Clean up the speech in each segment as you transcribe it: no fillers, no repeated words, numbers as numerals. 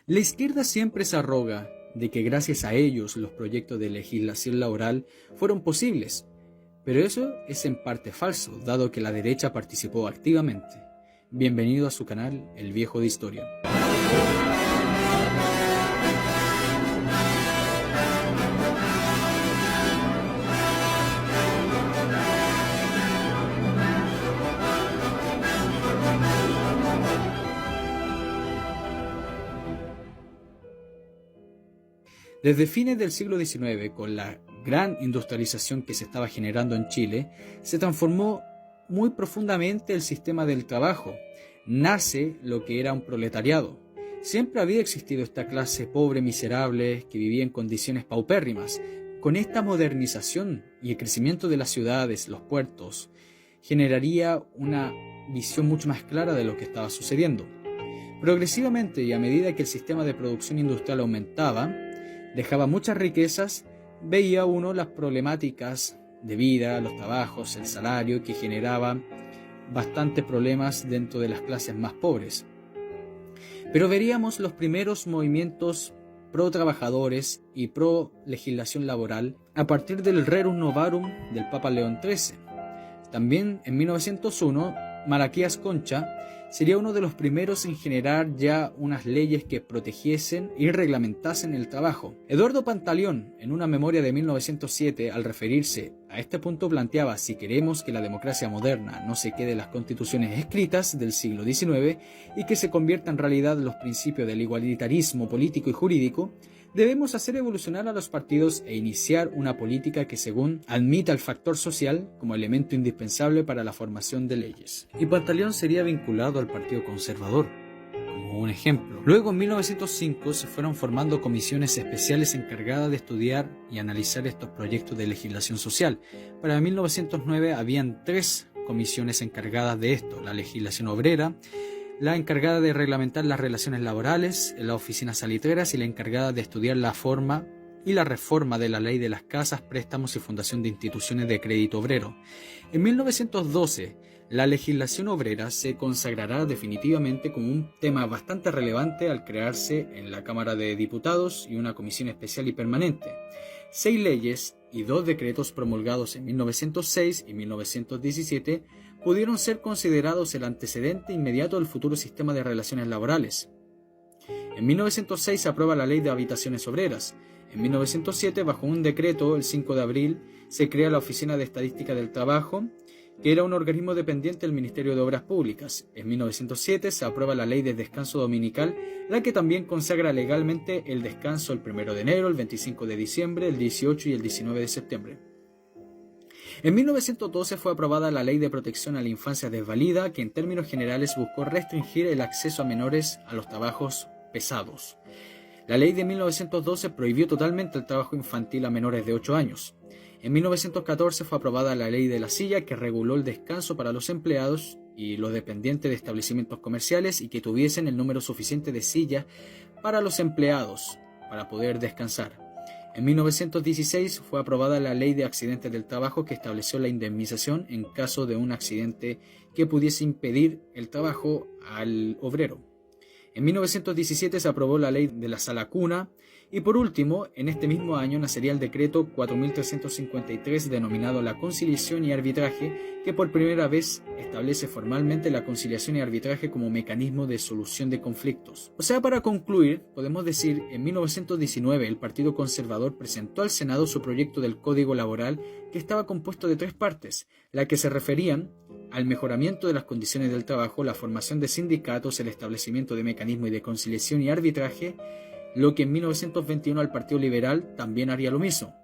La izquierda siempre se arroga de que gracias a ellos los proyectos de legislación laboral fueron posibles, pero eso es en parte falso, dado que la derecha participó activamente. Bienvenido a su canal, El Viejo de Historia. Desde fines del siglo XIX, con la gran industrialización que se estaba generando en Chile, se transformó muy profundamente el sistema del trabajo. Nace lo que era un proletariado. Siempre había existido esta clase pobre, miserable, que vivía en condiciones paupérrimas. Con esta modernización y el crecimiento de las ciudades, los puertos, generaría una visión mucho más clara de lo que estaba sucediendo. Progresivamente y a medida que el sistema de producción industrial aumentaba, dejaba muchas riquezas, veía uno las problemáticas de vida, los trabajos, el salario, que generaba bastantes problemas dentro de las clases más pobres. Pero veríamos los primeros movimientos pro trabajadores y pro legislación laboral a partir del Rerum Novarum del Papa León XIII. También en 1901, Malaquías Concha sería uno de los primeros en generar ya unas leyes que protegiesen y reglamentasen el trabajo. Eduardo Pantaleón, en una memoria de 1907, al referirse a este punto planteaba: si queremos que la democracia moderna no se quede en las constituciones escritas del siglo XIX y que se convierta en realidad los principios del igualitarismo político y jurídico, debemos hacer evolucionar a los partidos e iniciar una política que, según, admita el factor social como elemento indispensable para la formación de leyes. Y Pantaleón sería vinculado al Partido Conservador, como un ejemplo. Luego, en 1905, se fueron formando comisiones especiales encargadas de estudiar y analizar estos proyectos de legislación social. Para 1909 habían 3 comisiones encargadas de esto: la legislación obrera, la encargada de reglamentar las relaciones laborales, la oficina salitreras y la encargada de estudiar la forma y la reforma de la ley de las casas, préstamos y fundación de instituciones de crédito obrero. En 1912, la legislación obrera se consagrará definitivamente como un tema bastante relevante al crearse en la Cámara de Diputados y una comisión especial y permanente. 6 leyes y 2 decretos promulgados en 1906 y 1917 pudieron ser considerados el antecedente inmediato del futuro sistema de relaciones laborales. En 1906 se aprueba la Ley de Habitaciones Obreras. En 1907, bajo un decreto, el 5 de abril, se crea la Oficina de Estadística del Trabajo, que era un organismo dependiente del Ministerio de Obras Públicas. En 1907 se aprueba la Ley de Descanso Dominical, la que también consagra legalmente el descanso el 1 de enero, el 25 de diciembre, el 18 y el 19 de septiembre. En 1912 fue aprobada la Ley de Protección a la Infancia Desvalida, que en términos generales buscó restringir el acceso a menores a los trabajos pesados. La ley de 1912 prohibió totalmente el trabajo infantil a menores de 8 años. En 1914 fue aprobada la Ley de la Silla, que reguló el descanso para los empleados y los dependientes de establecimientos comerciales y que tuviesen el número suficiente de sillas para los empleados para poder descansar. En 1916 fue aprobada la Ley de Accidentes del Trabajo, que estableció la indemnización en caso de un accidente que pudiese impedir el trabajo al obrero. En 1917 se aprobó la Ley de la Sala Cuna y, por último, en este mismo año nacería el decreto 4353 denominado la Conciliación y Arbitraje, que por primera vez establece formalmente la conciliación y arbitraje como mecanismo de solución de conflictos. O sea, para concluir, podemos decir, en 1919 el Partido Conservador presentó al Senado su proyecto del Código Laboral, que estaba compuesto de 3 partes, las que se referían al mejoramiento de las condiciones del trabajo, la formación de sindicatos, el establecimiento de mecanismos de conciliación y arbitraje, lo que en 1921 al Partido Liberal también haría lo mismo.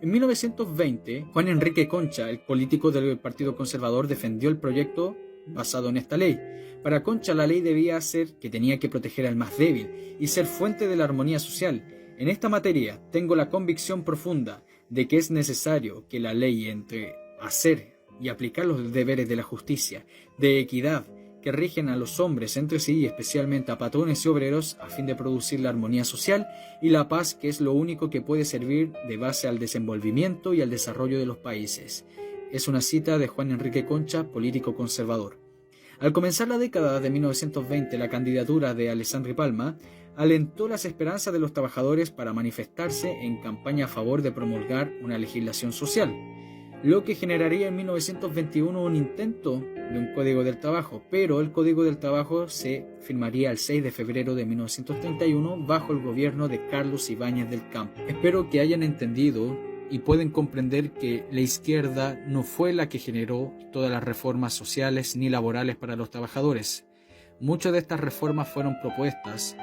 En 1920, Juan Enrique Concha, el político del Partido Conservador, defendió el proyecto basado en esta ley. Para Concha, la ley debía ser que tenía que proteger al más débil y ser fuente de la armonía social. En esta materia, tengo la convicción profunda de que es necesario que la ley entre hacer y aplicar los deberes de la justicia, de equidad, que rigen a los hombres entre sí y especialmente a patrones y obreros a fin de producir la armonía social y la paz, que es lo único que puede servir de base al desenvolvimiento y al desarrollo de los países. Es una cita de Juan Enrique Concha, político conservador. Al comenzar la década de 1920, la candidatura de Alessandri Palma alentó las esperanzas de los trabajadores para manifestarse en campaña a favor de promulgar una legislación social, lo que generaría en 1921 un intento de un Código del Trabajo, pero el Código del Trabajo se firmaría el 6 de febrero de 1931 bajo el gobierno de Carlos Ibáñez del Campo. Espero que hayan entendido y pueden comprender que la izquierda no fue la que generó todas las reformas sociales ni laborales para los trabajadores. Muchas de estas reformas fueron propuestas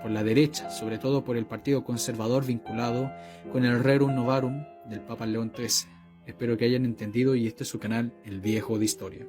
por la derecha, sobre todo por el Partido Conservador vinculado con el Rerum Novarum del Papa León XIII. Espero que hayan entendido y este es su canal El Viejo de Historia.